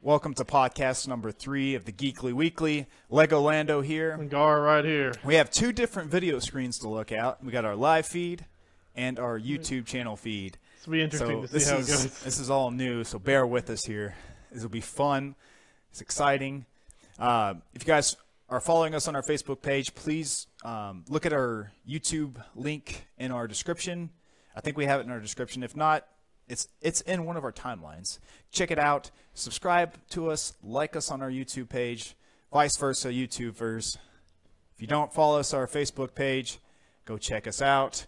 Welcome to podcast number 3 of the Geekly Weekly. Legolando here. And Gar right here. We have 2 different video screens to look at. We got our live feed and our YouTube channel feed. This will be interesting to see how it goes. This is all new, so bear with us here. This will be fun. It's exciting. If you guys are following us on our Facebook page, please look at our YouTube link in our description. I think we have it in our description. If not, it's in one of our timelines. Check it out. Subscribe to us. Like us on our YouTube page. Vice versa, YouTubers. If you don't follow us on our Facebook page, go check us out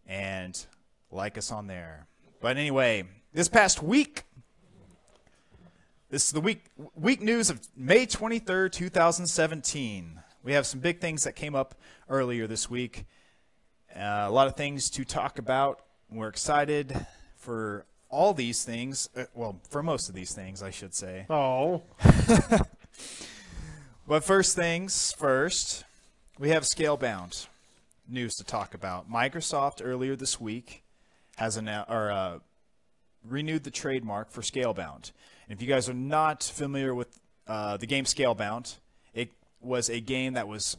and like us on there. But anyway, this past week, this is the week news of May 23rd, 2017. We have some big things that came up earlier this week. A lot of things to talk about. We're excited for all these things. Well, for most of these things, I should say. Oh. But first things first, we have Scalebound news to talk about. Microsoft earlier this week has renewed the trademark for Scalebound. And if you guys are not familiar with the game Scalebound, it was a game that was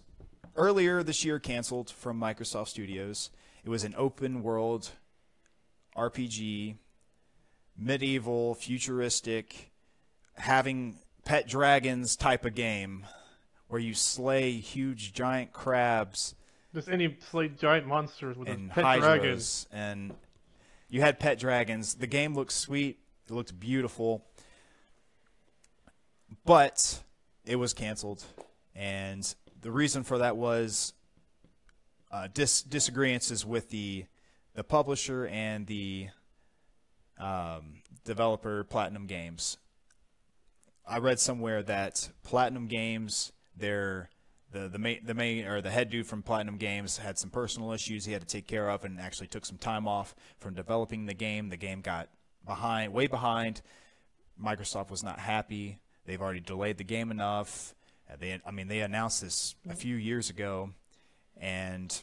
earlier this year canceled from Microsoft Studios. It was an open world RPG, medieval, futuristic, having pet dragons type of game where you slay huge giant crabs. Just any slay giant monsters with and pet hydras, dragons. and you had pet dragons. The game looked sweet. It looked beautiful. But it was canceled. And the reason for that was disagreements with the publisher and the developer, Platinum Games. I read somewhere that Platinum Games, the main or the head dude from Platinum Games had some personal issues he had to take care of, and actually took some time off from developing the game. The game got way behind. Microsoft was not happy. They've already delayed the game enough. They announced this a few years ago, and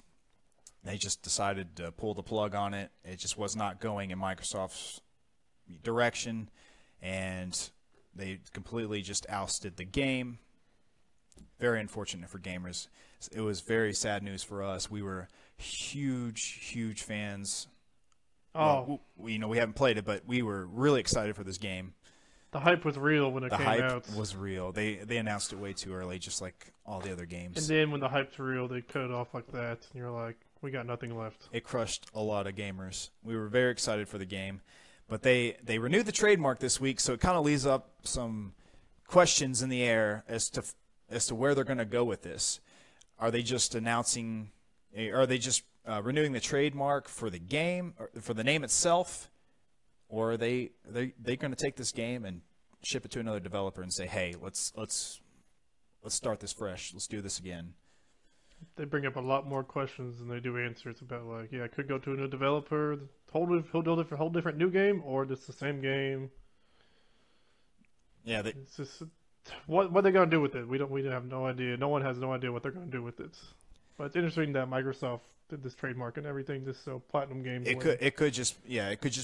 they just decided to pull the plug on it. It just was not going in Microsoft's direction, and they completely just ousted the game. Very unfortunate for gamers. It was very sad news for us. We were huge fans. Oh. Well, we haven't played it, but we were really excited for this game. The hype was real when it came out. The hype was real. They announced it way too early, just like all the other games. And then when the hype's real, they cut it off like that, and you're like, we got nothing left. It crushed a lot of gamers. We were very excited for the game. But they renewed the trademark this week, so it kind of leaves up some questions in the air as to where they're going to go with this. Are they just announcing? Are they just renewing the trademark for the game, or for the name itself, or are they going to take this game and ship it to another developer and say, hey, let's start this fresh. Let's do this again. They bring up a lot more questions than they do answers about, like, yeah, it could go to a new developer, whole different new game, or just the same game. Yeah, it's just what are they gonna do with it? We have no idea. No one has no idea what they're gonna do with it. But it's interesting that Microsoft did this trademark and everything, just so Platinum Games. It could just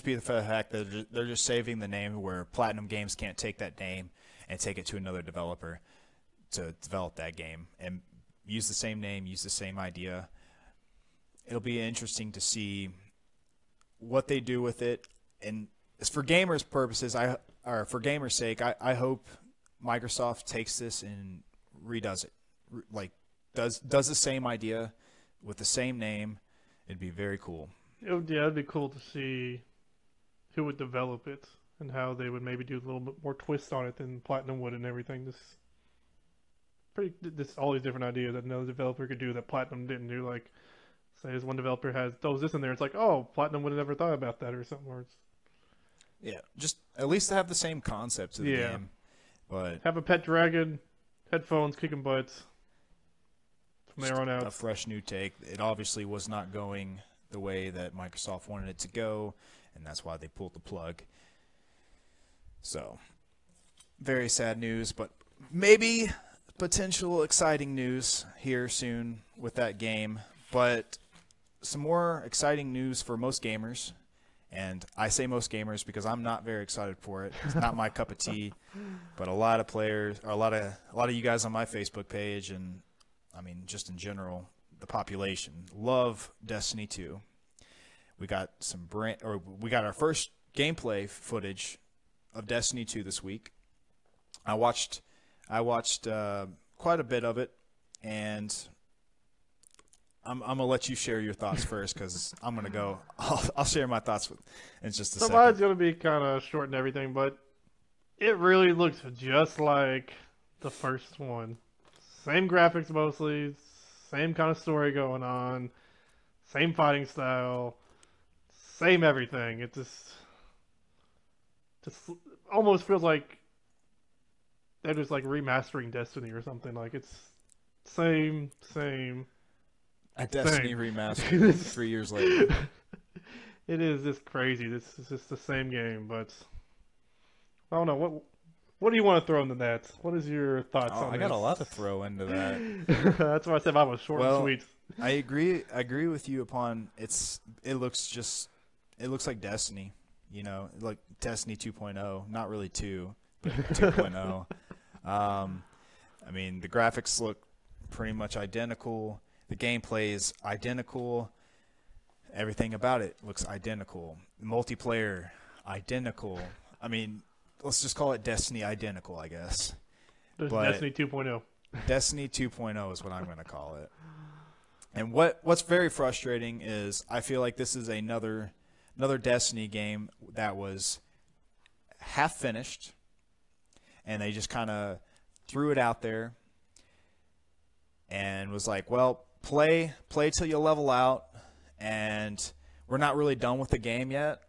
be the fact that they're just saving the name, where Platinum Games can't take that name and take it to another developer to develop that game and use the same name, use the same idea. It'll be interesting to see what they do with it. And as for gamers' purposes, for gamers' sake, I hope Microsoft takes this and redoes it. Like does the same idea with the same name. It'd be very cool. It'd be cool to see who would develop it and how they would maybe do a little bit more twist on it than Platinum would and everything. All these different ideas that another developer could do that Platinum didn't do. Like, say, this one developer throws this in there. It's like, oh, Platinum would have never thought about that or something. Yeah, just at least to have the same concept of the game. But have a pet dragon, headphones, kicking butts. From there on out, a fresh new take. It obviously was not going the way that Microsoft wanted it to go, and that's why they pulled the plug. So, very sad news, but maybe potential exciting news here soon with that game. But some more exciting news for most gamers, And I say most gamers because I'm not very excited for it. It's not my cup of tea. But a lot of players, or a lot of you guys on my Facebook page, and I mean just in general, the population love Destiny 2. We got we got our first gameplay footage of Destiny 2 this week. I watched quite a bit of it, and I'm gonna let you share your thoughts first because I'm gonna go. I'll share my thoughts in just a second. Mine's gonna be kind of short and everything, but it really looks just like the first one. Same graphics mostly, same kind of story going on, same fighting style, same everything. It just almost feels like they're just like remastering Destiny or something. Like it's same. A Destiny remaster 3 years later. It is just crazy. This is just the same game, but I don't know what do you want to throw into that? What is your thoughts on this? I got a lot to throw into that. That's why I said I was short and sweet. I agree with you upon it looks like Destiny, like Destiny 2.0, not really 2, but 2.0. I mean, the graphics look pretty much identical. The gameplay is identical. Everything about it looks identical. The multiplayer, identical. I mean, let's just call it Destiny identical, I guess. Destiny 2.0. Destiny 2.0 is what I'm going to call it. And what's very frustrating is I feel like this is another Destiny game that was half finished, and they just kind of threw it out there and was like, well, play till you level out, and we're not really done with the game yet,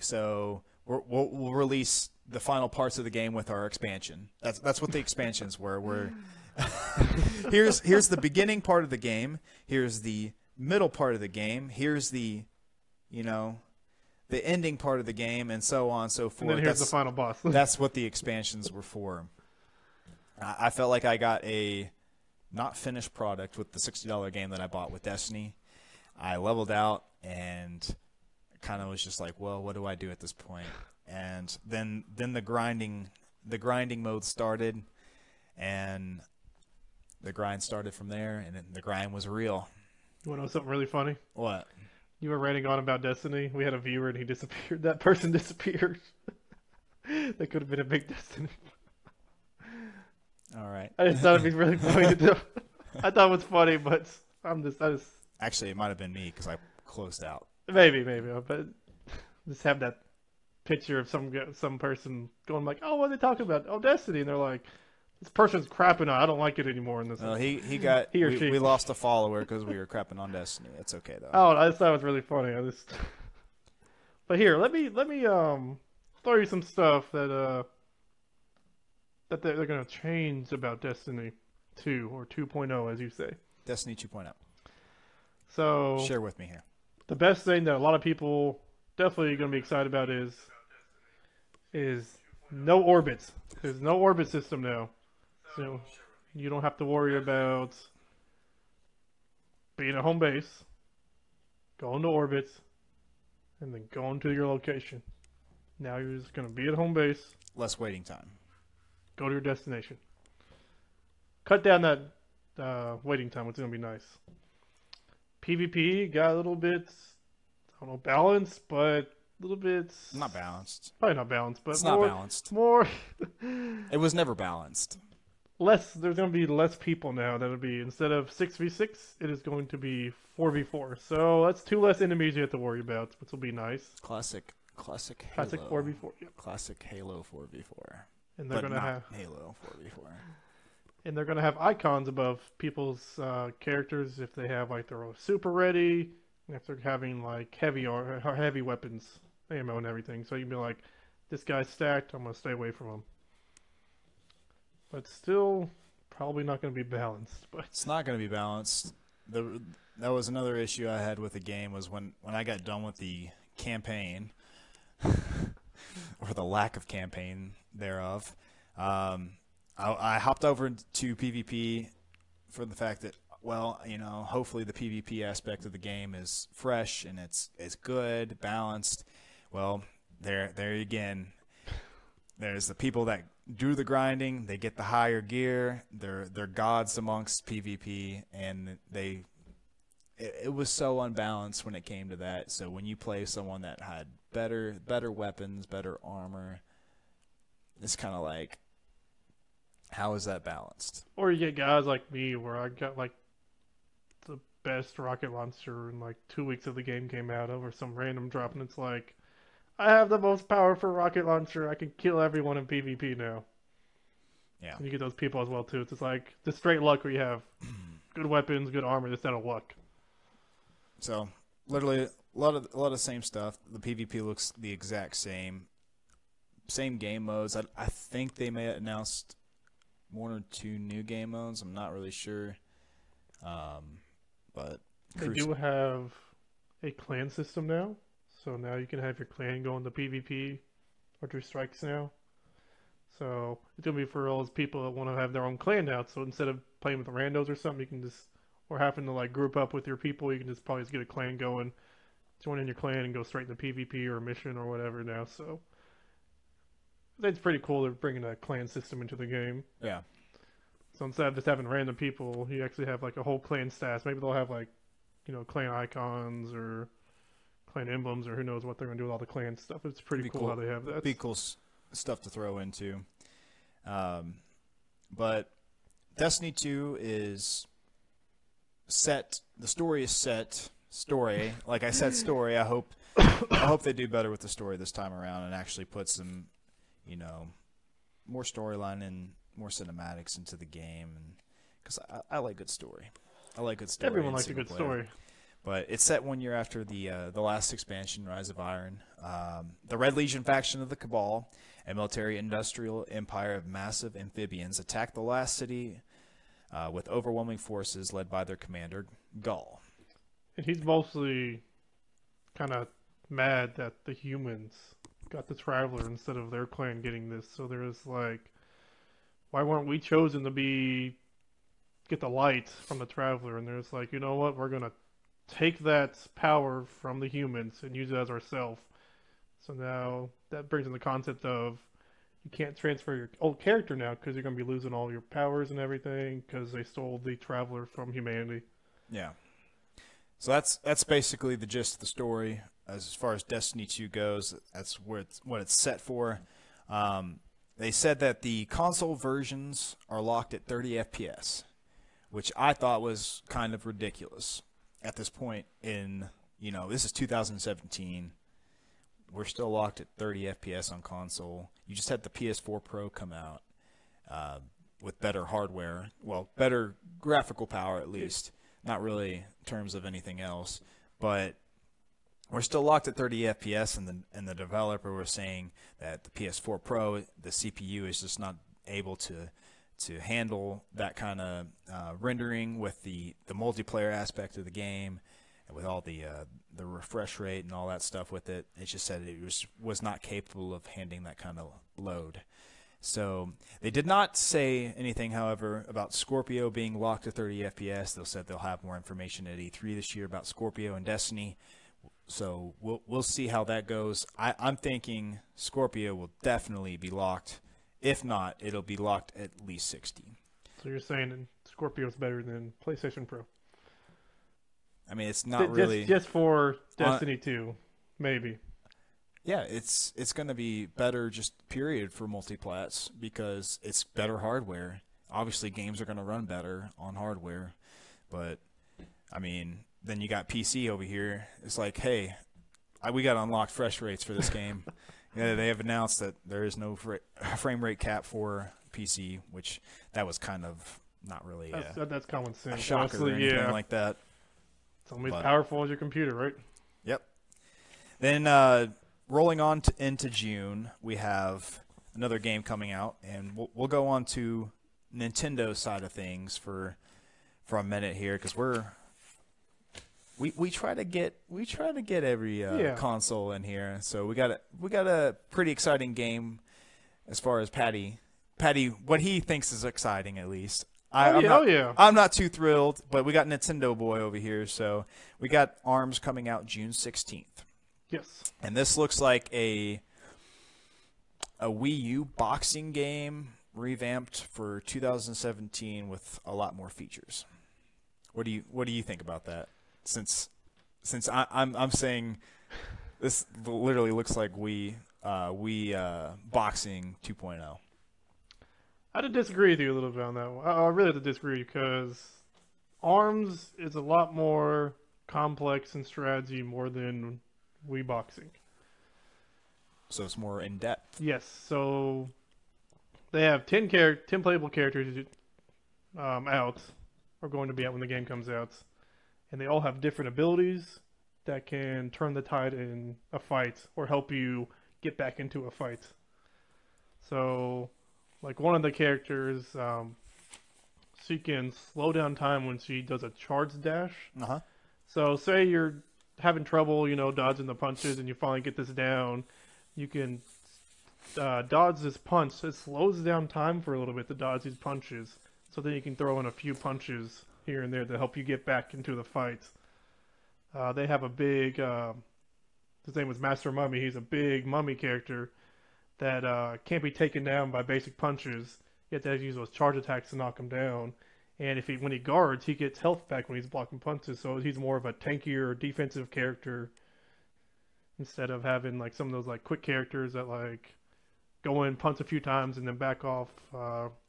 so we'll release the final parts of the game with our expansion. That's what the expansions were. Here's the beginning part of the game. Here's the middle part of the game. Here's the ending part of the game, and so on and so forth. And then here's the final boss. That's what the expansions were for. I felt like I got a not finished product with the $60 game that I bought with Destiny. I leveled out and kind of was just like, well, what do I do at this point? And then the grinding mode started, and the grind started from there, and the grind was real. You want to know something really funny? What? You were ranting on about Destiny. We had a viewer and he disappeared. That person disappeared. That could have been a big Destiny. All right. I just thought it'd be really funny to do. I thought it was funny, but I just actually, it might have been me because I closed out. Maybe, but just have that picture of some person going like, "Oh, what are they talking about? Oh, Destiny," and they're like, "This person's crapping on. I don't like it anymore." In this, well, he or she. We lost a follower because we were crapping on Destiny. It's okay though. Oh, I just thought it was really funny. But here, let me throw you some stuff that they're gonna change about Destiny 2 or 2.0, as you say. Destiny 2.0. So share with me here. The best thing that a lot of people definitely going to be excited about is no orbits. There's no orbit system now, so you don't have to worry about being at home base, going to orbits, and then going to your location. Now you're just going to be at home base. Less waiting time. Go to your destination. Cut down that waiting time, which is going to be nice. PvP got a little bit, I don't know, balanced, but a little bit... Not balanced. Probably not balanced, but it's more... not balanced. More... It was never balanced. There's going to be less people now. That'll be, instead of 6v6, it is going to be 4v4. So that's 2 less enemies you have to worry about, which will be nice. Classic Halo. Classic 4v4, yeah. Classic Halo 4v4. And they're going to have... Halo 4v4. And they're going to have icons above people's characters if they have like their super ready, and if they're having like heavy weapons, ammo and everything. So you can be like, this guy's stacked, I'm going to stay away from him. But still, probably not going to be balanced. But it's not going to be balanced. That was another issue I had with the game was when I got done with the campaign, or the lack of campaign thereof. I hopped over to PvP for the fact that, well, hopefully the PvP aspect of the game is fresh and it's good, balanced. Well, there again. There's the people that do the grinding. They get the higher gear. They're gods amongst PvP, and it was so unbalanced when it came to that. So when you play someone that had better weapons, better armor, it's kind of like, how is that balanced? Or you get guys like me where I got like the best rocket launcher in like 2 weeks of the game came out over some random drop, and it's like, I have the most powerful rocket launcher. I can kill everyone in PvP now. Yeah. And you get those people as well too. It's just like the straight luck where you have good weapons, good armor, just out of luck. So literally a lot of same stuff. The PvP looks the exact same. Same game modes. I think they may have announced 1 or 2 new game modes. I'm not really sure. But they do have a clan system now. So now you can have your clan go into PvP or do strikes now. So it's going to be for all those people that want to have their own clan now. So instead of playing with the randos or something, you can just, or having to like group up with your people, you can just probably just get a clan going, join in your clan and go straight into PvP or a mission or whatever now. So it's pretty cool they're bringing a clan system into the game. Yeah. So instead of just having random people, you actually have like a whole clan stats. Maybe they'll have like, clan icons or clan emblems, or who knows what they're going to do with all the clan stuff. It's pretty cool how they have that. Be cool stuff to throw into. But Destiny 2 is set. The story is set. Story, like I said, story. I hope they do better with the story this time around and actually put some, more storyline and more cinematics into the game. And because I like good story. I like good story. Everyone likes a good story. But it's set 1 year after the last expansion, Rise of Iron. The Red Legion faction of the Cabal, a military-industrial empire of massive amphibians, attacked the last city with overwhelming forces led by their commander, Gaul. And he's mostly kind of mad that the humans got the Traveler instead of their clan getting this. So there's like, why weren't we chosen to get the light from the Traveler? And there's like, you know what, we're going to take that power from the humans and use it as ourselves. So now that brings in the concept of you can't transfer your old character now because you're going to be losing all your powers and everything because they stole the Traveler from humanity. Yeah. So that's basically the gist of the story as far as Destiny 2 goes. That's what it's set for. They said that the console versions are locked at 30 FPS, which I thought was kind of ridiculous. At this point in, this is 2017. We're still locked at 30 FPS on console. You just had the PS4 Pro come out with better hardware. Well, better graphical power at least. Not really in terms of anything else. But we're still locked at 30 FPS, and the developer was saying that the PS4 Pro, the CPU is just not able to handle that kind of rendering with the multiplayer aspect of the game and with all the refresh rate and all that stuff with it. It just said it was not capable of handling that kind of load. So they did not say anything, however, about Scorpio being locked to 30 FPS. They said they'll have more information at E3 this year about Scorpio and Destiny. So we'll see how that goes. I'm thinking Scorpio will definitely be locked. If not, it'll be locked at least 60. So you're saying Scorpio's better than PlayStation Pro? I mean, it's not really just for Destiny 2, maybe. Yeah, it's going to be better just period for multiplats because it's better hardware. Obviously, games are going to run better on hardware, but I mean, then you got PC over here. It's like, hey, we got unlocked fresh rates for this game. Yeah, they have announced that there is no frame rate cap for PC, which that was kind of not really that's common sense. a shocker or anything like that. It's only as powerful as your computer, right? Yep. Then rolling on into June, we have another game coming out, and we'll go on to Nintendo side of things for a minute here because we try to get every console in here. So we got a pretty exciting game as far as Patty what he thinks is exciting at least. I'm not too thrilled, but we got Nintendo boy over here. So we got ARMS coming out June 16th. Yes. And this looks like a Wii U boxing game revamped for 2017 with a lot more features. What do you think about that? Since I'm saying this literally looks like Wii boxing 2.0. I had to disagree with you a little bit on that one. I really have to disagree because ARMS is a lot more complex in strategy more than Wii Boxing. So it's more in depth. Yes, so they have 10 playable characters out, or going to be out when the game comes out, and they all have different abilities that can turn the tide in a fight or help you get back into a fight. So, like one of the characters, she can slow down time when she does a charge dash. Uh-huh. So, say you're having trouble, dodging the punches, and you finally get this down, you can dodge this punch. It slows down time for a little bit to dodge these punches, so then you can throw in a few punches here and there to help you get back into the fight. They have a big, his name was Master Mummy. He's a big mummy character that can't be taken down by basic punches. You have to use those charge attacks to knock him down. And when he guards, he gets health back when he's blocking punches. So he's more of a tankier defensive character instead of having like some of those like quick characters that like go in, punch a few times, and then back off.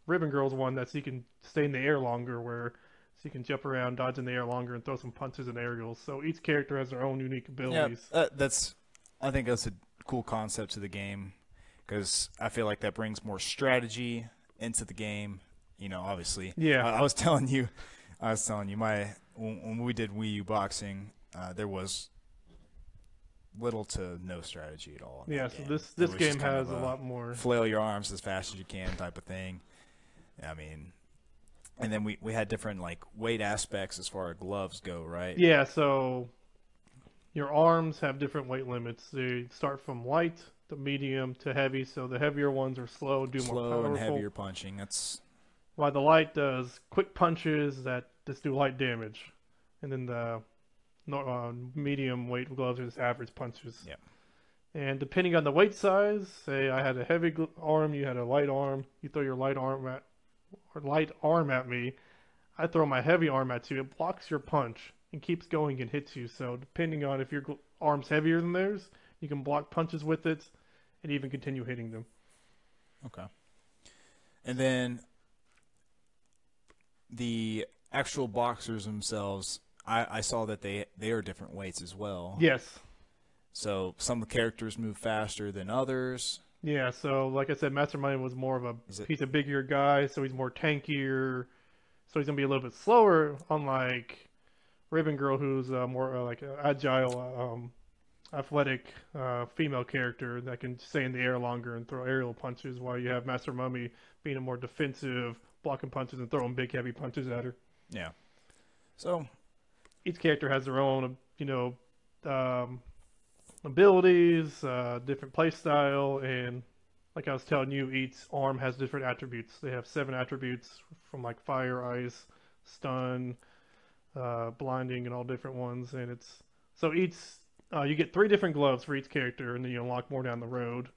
Ribbon Girl's one that he can stay in the air longer, where she can jump around, dodge in the air longer, and throw some punches and aerials. So each character has their own unique abilities. Yeah, I think that's a cool concept to the game because I feel like that brings more strategy into the game. Obviously. Yeah. I was telling you, when we did Wii U boxing, there was little to no strategy at all. Yeah, so game. this game has a lot more. Flail your arms as fast as you can type of thing. I mean, and then we had different like weight aspects as far as gloves go, right? Yeah, so your arms have different weight limits. They start from light to medium to heavy. So the heavier ones are slow, more powerful. And heavier punching. That's while the light does quick punches that just do light damage, and then the medium weight gloves are just average punches. Yeah. And depending on the weight size, say I had a heavy arm, you had a light arm. You throw your light arm at me, I throw my heavy arm at you. It blocks your punch and keeps going and hits you. So depending on if your arm's heavier than theirs, you can block punches with it and even continue hitting them. Okay. And then the actual boxers themselves, I saw that they are different weights as well. Yes. So some characters move faster than others. Yeah, so like I said, Mastermind was more of he's a bigger guy, so he's more tankier. So he's going to be a little bit slower, unlike Ribbon Girl, who's more like an agile, athletic female character that can stay in the air longer and throw aerial punches, while you have Master Mummy being a more defensive, blocking punches and throwing big, heavy punches at her. Yeah. So each character has their own, abilities, different play style, and like I was telling you, each arm has different attributes. They have 7 attributes from like fire, ice, stun, blinding, and all different ones. And it's so each you get 3 different gloves for each character, and then you unlock more down the road.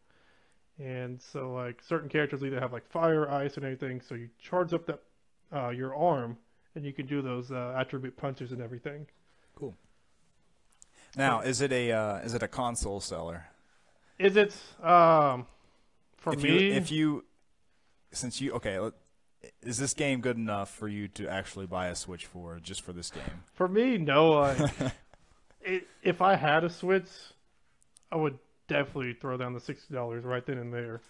And so like certain characters either have like fire, ice, and anything. So you charge up that your arm, and you can do those attribute punches and everything. Cool. Now, is it a console seller? Is it for me? Is this game good enough for you to actually buy a Switch just for this game? For me, no. If I had a Switch, I would definitely throw down the $60 right then and there.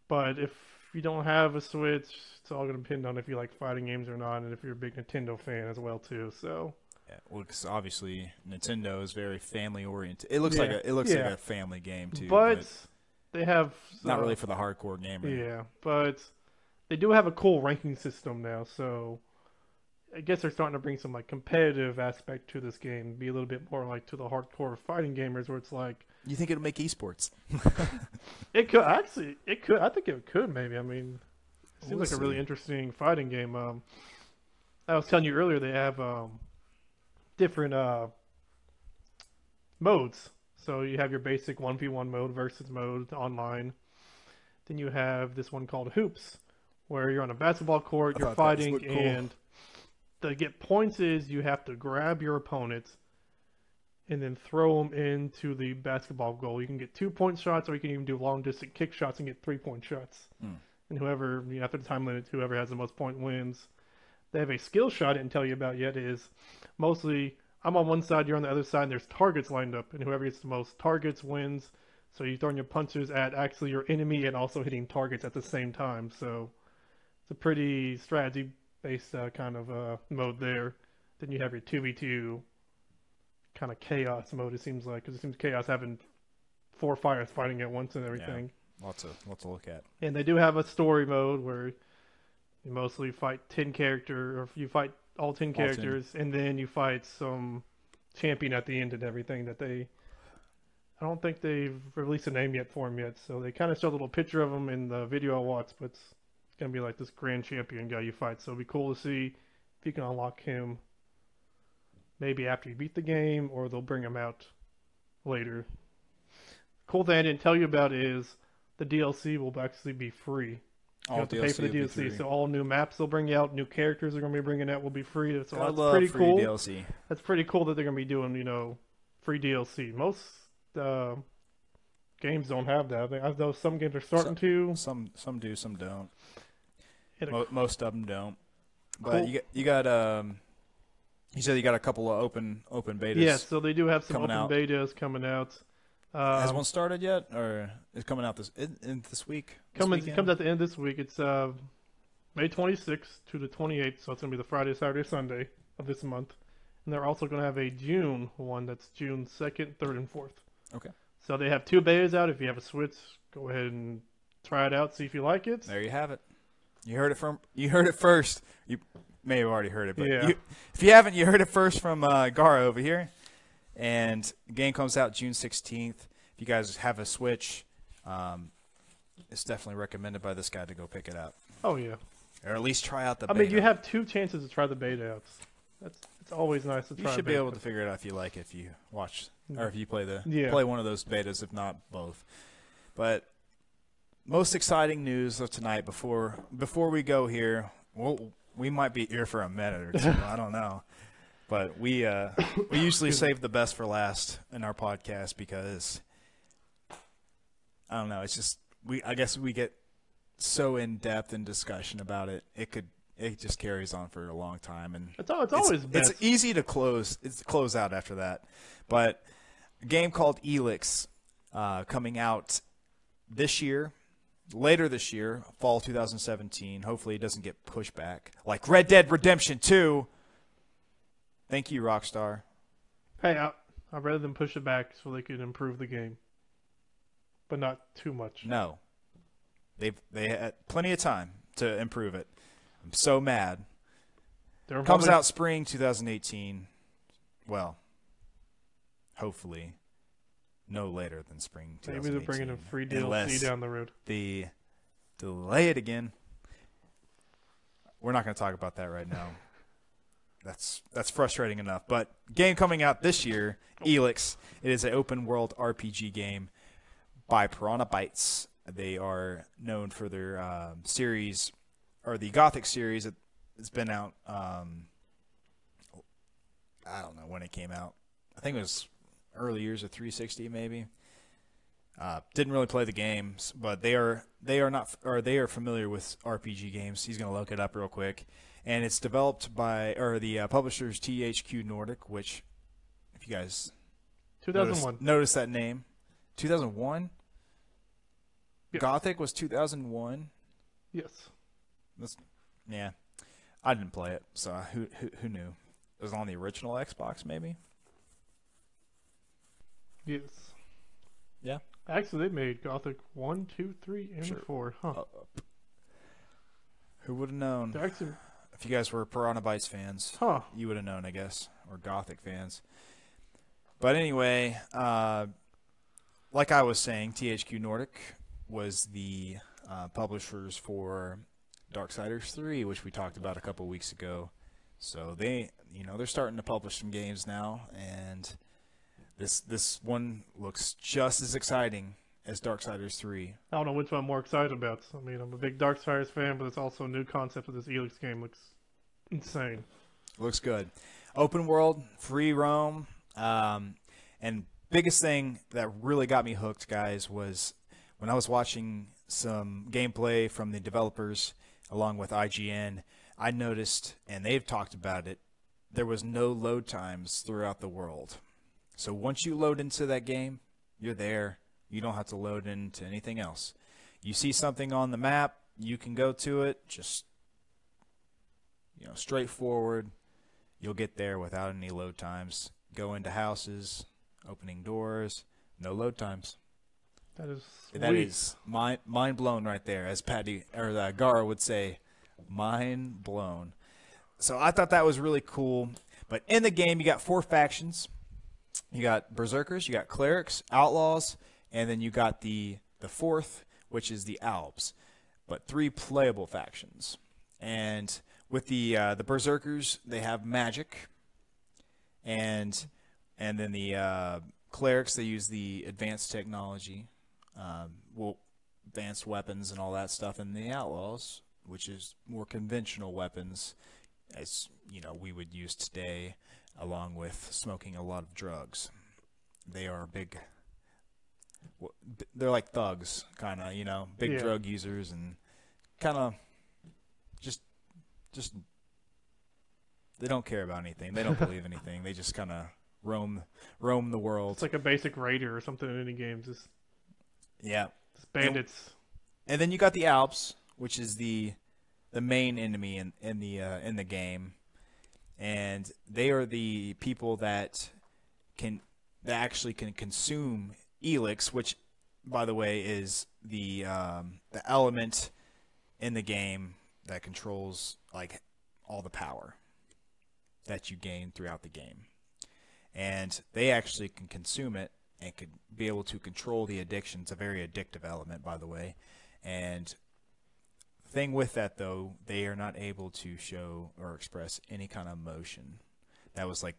But if you don't have a Switch, it's all going to depend on if you like fighting games or not, and if you're a big Nintendo fan as well too. So. Yeah, well, because obviously Nintendo is very family oriented. It looks like a family game too, but they have not really for the hardcore gamer. Yeah, but they do have a cool ranking system now, so I guess they're starting to bring some like competitive aspect to this game, be a little bit more like to the hardcore fighting gamers, where it's like. You think it'll make esports? It could actually. It could. I think it could maybe. I mean, it seems like a really interesting fighting game. I was telling you earlier they have. Different modes. So you have your basic 1v1 mode versus mode online. Then you have this one called Hoops, where you're on a basketball court, I you're thought that was fighting, looked cool. and to get points is you have to grab your opponent and then throw them into the basketball goal. You can get 2-point shots, or you can even do long distance kick shots and get 3-point shots. And whoever, after the time limit, whoever has the most point wins. They have a skill shot I didn't tell you about yet. Is mostly I'm on one side, you're on the other side, and there's targets lined up, and whoever gets the most targets wins. So you're throwing your punches at actually your enemy and also hitting targets at the same time. So it's a pretty strategy-based kind of mode there. Then you have your 2v2 kind of chaos mode, it seems like, because it seems chaos having 4 fires fighting at once and everything. Yeah, lots to look at. And they do have a story mode where you mostly fight 10 characters, or you fight all 10 characters, and then you fight some champion at the end and everything that they... I don't think they've released a name yet for him yet, so they kind of showed a little picture of him in the video I watched, but it's going to be like this grand champion guy you fight, so it'll be cool to see if you can unlock him maybe after you beat the game, or they'll bring him out later. Cool thing I didn't tell you about is the DLC will actually be free. You have to pay for the DLC, so all new maps they'll bring out, new characters they're going to be bringing out will be free. So that's pretty cool. DLC. That's pretty cool that they're going to be doing, free DLC. Most games don't have that. I know some games are starting to. Some do, some don't. Most of them don't. But cool. you got you said you got a couple of open betas. Yes, so they do have some open betas coming out. Has one started yet, or is coming out this week? Comes out the end of this week. It's May 26th to the 28th, so it's going to be the Friday, Saturday, Sunday of this month. And they're also going to have a June one that's June 2nd, 3rd, and 4th. Okay. So they have 2 betas out. If you have a Switch, go ahead and try it out, see if you like it. There you have it. You heard it first. You may have already heard it, but yeah. If you haven't, you heard it first from Gara over here. And the game comes out June 16th. If you guys have a Switch, it's definitely recommended by this guy to go pick it up. Oh, yeah. Or at least try out the beta. I mean, you have 2 chances to try the beta out. It's always nice to try. You should be able to figure it out if you like it, if you watch, or if you play play one of those betas, if not both. But most exciting news of tonight before we go here, we might be here for a minute or two. I don't know. But we usually save the best for last in our podcast because I don't know. It's just I guess we get so in depth in discussion about it. It just carries on for a long time, and it's always best. It's easy to close. It's close out after that. But a game called ELEX coming out later this year, fall 2017. Hopefully, it doesn't get pushed back like Red Dead Redemption 2. Thank you, Rockstar. Hey, I'd rather them push it back so they could improve the game, but not too much. No, they had plenty of time to improve it. I'm so mad. Comes out spring 2018. Well, hopefully, no later than spring 2018. Maybe they're bringing a free DLC down the road. They delay it again. We're not going to talk about that right now. That's frustrating enough. But game coming out this year, ELEX. It is an open world RPG game by Piranha Bytes. They are known for their series, or the Gothic series. It's been out. I don't know when it came out. I think it was early years of 360 maybe. Didn't really play the games, but they are familiar with RPG games. He's gonna look it up real quick. And it's developed by, or the publisher's THQ Nordic, which, if you guys 2001 notice that name, 2001. Yes. Gothic was 2001. Yes. Yeah, I didn't play it, so who knew? It was on the original Xbox, maybe. Yes. Yeah. Actually, they made Gothic 1, 2, 3, and 4. Huh. Who would have known? Actually, if you guys were Piranha Bytes fans, you would have known, I guess, or Gothic fans. But anyway, like I was saying, THQ Nordic was the publishers for Darksiders 3, which we talked about a couple weeks ago. So they're starting to publish some games now, and This one looks just as exciting as Darksiders 3. I don't know which one I'm more excited about. I mean, I'm a big Darksiders fan, but it's also a new concept of this ELEX game. Looks insane. Looks good. Open world, free roam, and biggest thing that really got me hooked, guys, was when I was watching some gameplay from the developers along with IGN. I noticed, and they've talked about it, there was no load times throughout the world. So once you load into that game, you're there. You don't have to load into anything else. You see something on the map, you can go to it, just straightforward. You'll get there without any load times. Go into houses, opening doors, no load times. That is sweet. That is mind blown right there, as Gara would say, mind blown. So I thought that was really cool. But in the game, you got 4 factions. You got Berserkers, you got Clerics, Outlaws, and then you got the 4th, which is the Alps. But 3 playable factions. And with the Berserkers, they have magic, and then the Clerics, they use the advanced technology, advanced weapons and all that stuff, and the Outlaws, which is more conventional weapons, as we would use today, along with smoking a lot of drugs. They are big. They're like thugs, kind of, big drug users, and kind of just they don't care about anything. They don't believe anything. They just kind of roam the world. It's like a basic raider or something in any games. Just bandits. And then you got the Alps, which is the main enemy in the game, and they are the people that actually can consume ELEX, which, by the way, is the element in the game that controls like all the power that you gain throughout the game. And they actually can consume it and could be able to control the addiction. It's a very addictive element, by the way. And the thing with that, though, they are not able to show or express any kind of emotion. That was like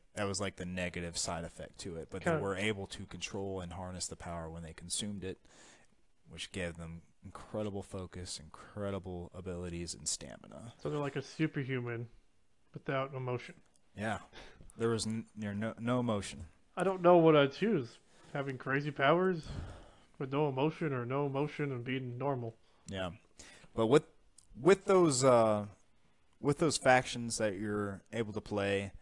the negative side effect to it. But they were able to control and harness the power when they consumed it, which gave them incredible focus, incredible abilities, and stamina. So they're like a superhuman without emotion. Yeah. There was no emotion. I don't know what I'd choose. Having crazy powers with no emotion, or no emotion and being normal. Yeah. But with those factions that you're able to play,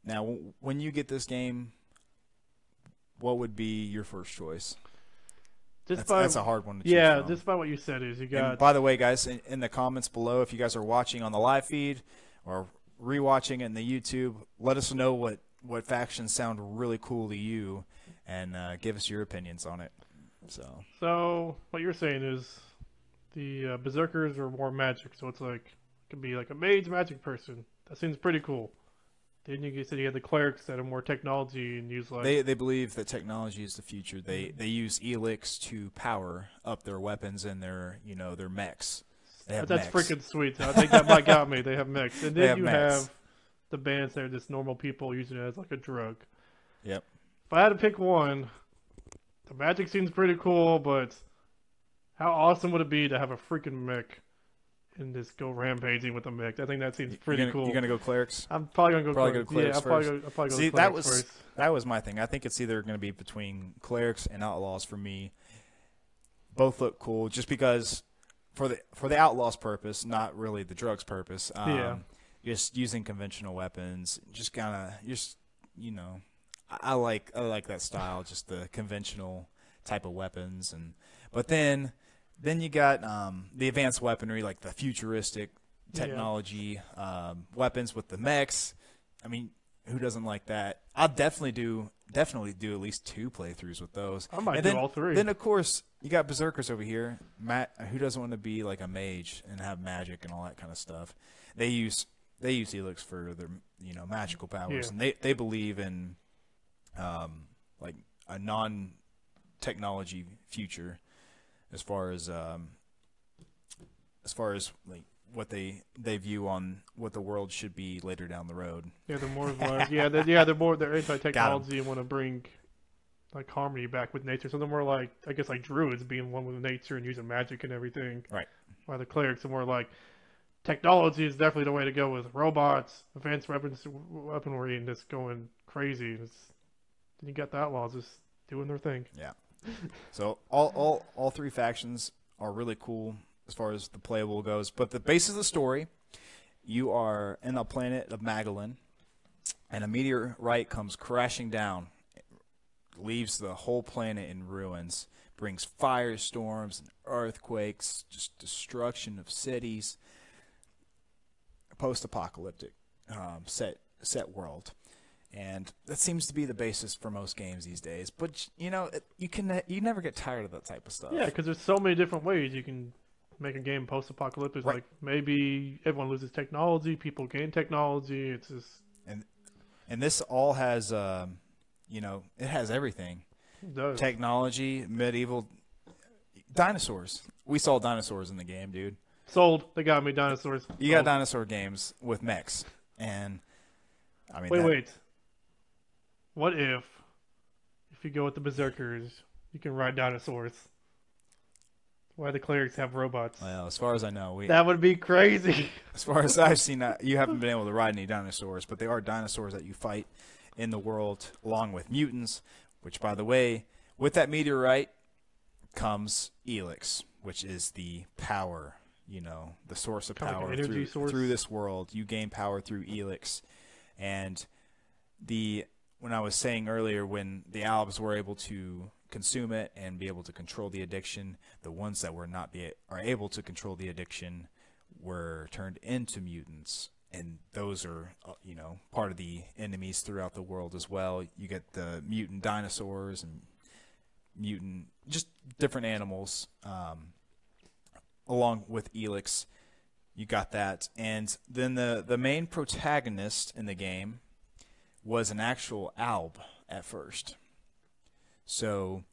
now when you get this game, what would be your first choice? That's a hard one to choose from. Just by what you said is you got... And by the way, guys, in the comments below, if you guys are watching on the live feed or rewatching it in the YouTube, let us know what factions sound really cool to you, and give us your opinions on it. So what you're saying is the Berserkers are more magic, so it's like it could be like a mage magic person. That seems pretty cool. Then you said you had the Clerics that are more technology and use like... They believe that technology is the future. They use ELEX to power up their weapons and their mechs. That's mechs. Freaking sweet. I think that might got me. They have mechs. And then have the bands that are just normal people using it as like a drug. Yep. If I had to pick one, the magic seems pretty cool, but how awesome would it be to have a freaking mech and just go rampaging with a mech? I think that seems pretty cool. You're gonna go Clerics? I'm probably gonna go Clerics. Yeah, I'll probably go See, Clerics first. That was my thing. I think it's either gonna be between Clerics and Outlaws for me. Both look cool, just because for the Outlaws purpose, not really the drugs purpose. Just using conventional weapons, just kind of I like that style, just the conventional type of weapons, but then you got the advanced weaponry, like the futuristic technology weapons with the mechs. I mean, who doesn't like that? I'll definitely do at least 2 playthroughs with those. I might do all 3. Then of course you got Berserkers over here. Who doesn't want to be like a mage and have magic and all that kind of stuff? They use ELEX for their magical powers, and they believe in like a non-technology future as far as like what they view on what the world should be later down the road. Yeah, they're more of like they're anti-technology and want to bring like harmony back with nature. So they're more like I guess like druids being one with nature and using magic and everything. Right. While the clerics are more like technology is definitely the way to go with robots, advanced weaponry, and just going crazy. Then you got the outlaws just doing their thing. Yeah. So all three factions are really cool as far as the playable goes. But the base of the story, you are in the planet of Magellan, and a meteorite comes crashing down, leaves the whole planet in ruins, brings firestorms and earthquakes, just destruction of cities. Post-apocalyptic set world, and that seems to be the basis for most games these days. But you never get tired of that type of stuff. Yeah, because there's so many different ways you can make a game post-apocalyptic. Right. Like maybe everyone loses technology, people gain technology. It's just and this all has it has everything. it does. Technology, medieval, dinosaurs. We saw dinosaurs in the game, dude. Sold. They got me dinosaurs. You got dinosaur games with mechs, and I mean. Wait. What if you go with the berserkers, you can ride dinosaurs? Why the clerics have robots? Well, as far as I know, that would be crazy. As far as I've seen, you haven't been able to ride any dinosaurs, but they are dinosaurs that you fight in the world, along with mutants. Which, by the way, with that meteorite comes ELEX, which is the power. The source of kind of power like an energy source. Through this world. You gain power through ELEX. And when I was saying earlier, when the Albs were able to consume it and be able to control the addiction, the ones that are able to control the addiction were turned into mutants. And those are, part of the enemies throughout the world as well. You get the mutant dinosaurs and mutant, just different animals. Along with ELEX, you got that. And then the main protagonist in the game was an actual Alb at first. So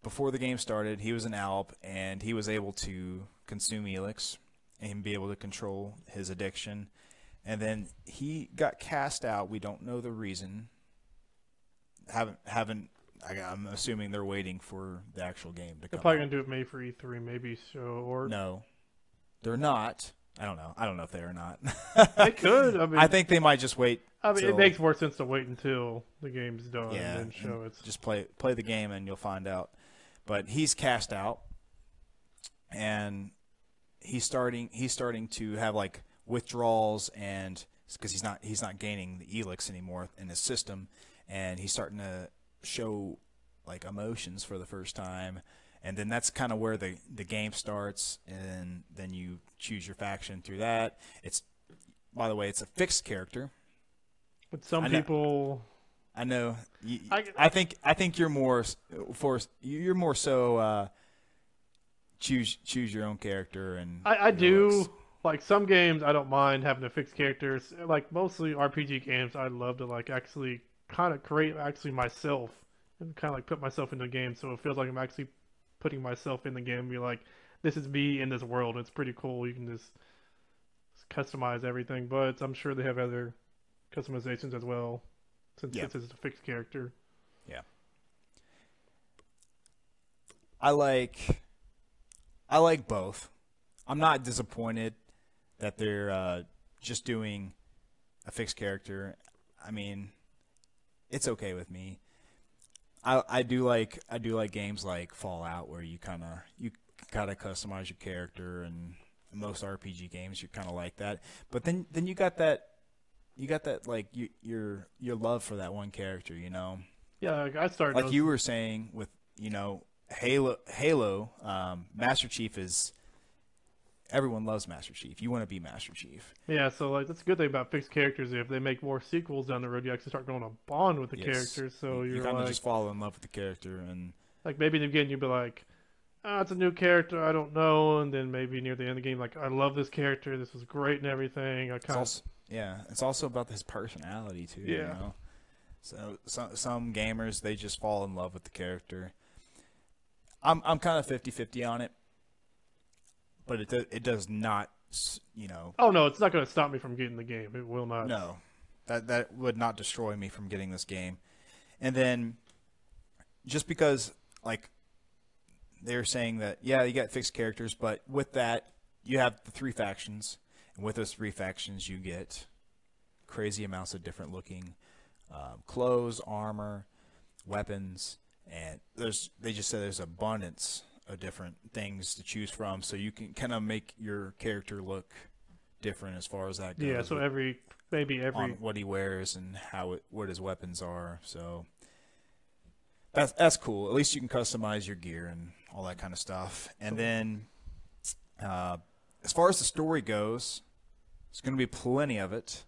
before the game started, he was an Alb, and he was able to consume ELEX and be able to control his addiction. And then he got cast out. We don't know the reason. I'm assuming they're waiting for the actual game to come. They're probably going to do it May for E3, maybe so. Or No, they're not. I don't know. I don't know if they are not. They could. I think they might just wait. It makes more sense to wait until the game's done and then show it. Just play the game and you'll find out. But he's cast out, and he's starting to have like withdrawals, and because he's not gaining the ELEX anymore in his system, and he's starting to show like emotions for the first time, and then that's kind of where the game starts, and then you choose your faction through that. By the way, it's a fixed character. But some people, I know. I think you're more so choose your own character, and I do like some games. I don't mind having a fixed characters. Like mostly RPG games, I love to like actually kind of create myself and kind of like put myself in the game, so it feels like I'm actually putting myself in the game and be like, this is me in this world. It's pretty cool. You can just customize everything, but I'm sure they have other customizations as well, since this is a fixed character. Yeah. I like both. I'm not disappointed that they're just doing a fixed character. I mean, it's okay with me. I do like games like Fallout where you kind of customize your character, and most RPG games you kind of like that. But then you got that like your love for that one character, Yeah, like I started like you were saying with Halo. Master Chief is. Everyone loves Master Chief. You want to be Master Chief. Yeah, so like that's a good thing about fixed characters. If they make more sequels down the road, you actually start going to bond with the characters. So you kind of just fall in love with the character, and like maybe in the beginning you'd be like, it's a new character, I don't know, and then maybe near the end of the game, like I love this character, this was great and everything. It's also about his personality too. Yeah. So some gamers, they just fall in love with the character. I'm kind of 50-50 on it. but it does not, you know. Oh no, it's not going to stop me from getting the game. It will not. No, that would not destroy me from getting this game. And then, just because like they're saying that yeah, you got fixed characters, but with that you have the 3 factions, and with those 3 factions you get crazy amounts of different looking clothes, armor, weapons, and they just said there's abundance of different things to choose from, so you can kind of make your character look different as far as that goes. Yeah, so maybe every on what he wears and what his weapons are. So that's cool. At least you can customize your gear and all that kind of stuff. And then as far as the story goes, there's going to be plenty of it.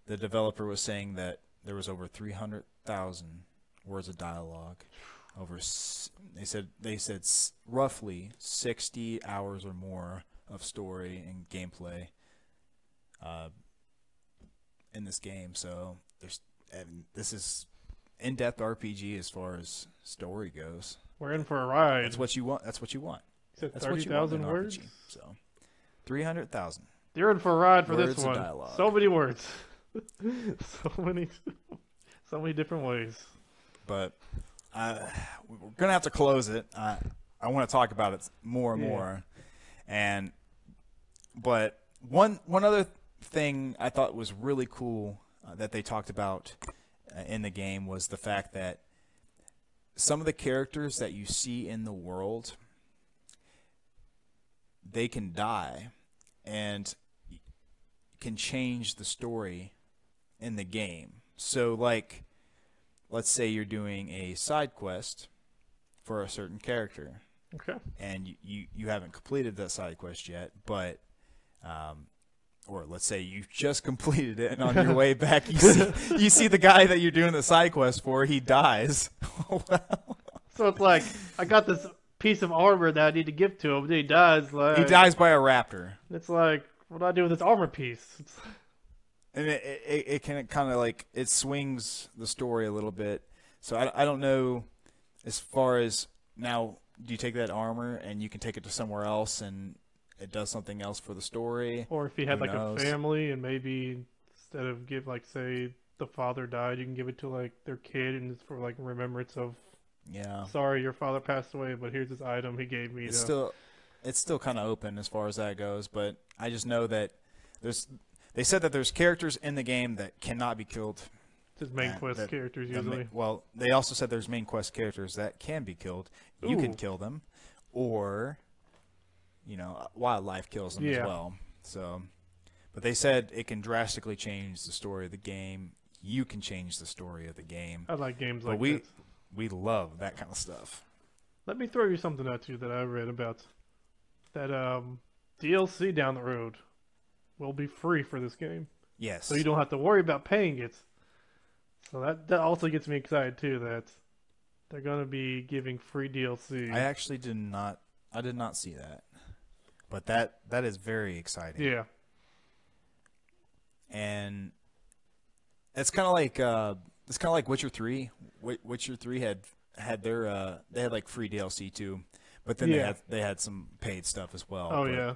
The developer was saying that there was over 300,000 words of dialogue. They said roughly 60 hours or more of story and gameplay in this game. So this is in-depth RPG as far as story goes. We're in for a ride. That's what you want. That's what you want. You said That's 30,000 what words. RPG. So 300,000. You're in for a ride for Words this of one. dialogue. So many words. so many different ways. But we're gonna have to close it. I want to talk about it more and more. But one other thing I thought was really cool that they talked about in the game was the fact that some of the characters that you see in the world, they can die and can change the story in the game. So like, let's say you're doing a side quest for a certain character. Okay. And you haven't completed that side quest yet, but or let's say you just completed it, and on your way back you see the guy that you're doing the side quest for, he dies. So it's like, I got this piece of armor that I need to give to him, then he dies. Like, he dies by a raptor. It's like, what do I do with this armor piece? And it can kind of like, it swings the story a little bit. So I don't know, as far as now, do you take that armor and you can take it to somewhere else and it does something else for the story? Or if you had Who like knows? a family and maybe instead of give, like, say the father died, you can give it to like their kid and it's for like remembrance of, Yeah. sorry your father passed away, but here's this item he gave me. It's still kind of open as far as that goes, but I just know that they said that there's characters in the game that cannot be killed. Just main quest characters usually. Well, they also said there's main quest characters that can be killed. You can kill them, or wildlife kills them as well. So, but they said it can drastically change the story of the game. You can change the story of the game. I like games But like we this. we love that kind of stuff. Let me throw you something at you that I read about. That DLC down the road will be free for this game. Yes. So you don't have to worry about paying it. So that also gets me excited too, that they're going to be giving free DLC. I actually did not see that. But that is very exciting. Yeah. And it's kind of like Witcher 3. Witcher 3 had their they had like free DLC too. But then they had some paid stuff as well. Oh yeah.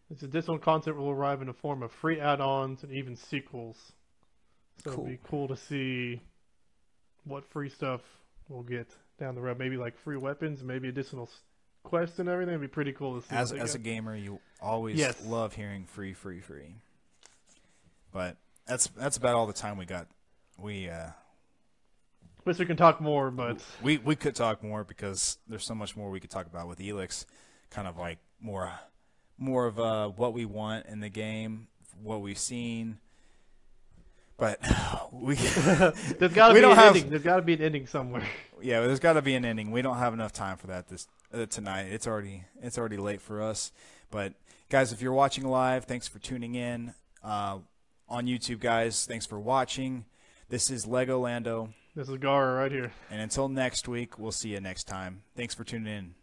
This additional content will arrive in the form of free add-ons and even sequels. So Cool. it'll be cool to see what free stuff we'll get down the road. Maybe like free weapons, maybe additional quests and everything. It'd be pretty cool to see. As a gamer, you always love hearing free. But that's about all the time we got. Wish we can talk more, but we could talk more because there's so much more we could talk about with ELEX. Kind of like more of what we want in the game, what we've seen. But there's got to be an ending. There's got to be an ending somewhere. Yeah, there's got to be an ending. We don't have enough time for that tonight. It's already late for us. But guys, if you're watching live, thanks for tuning in on YouTube, guys. Thanks for watching. This is Lego Lando. This is Gara right here. And until next week, we'll see you next time. Thanks for tuning in.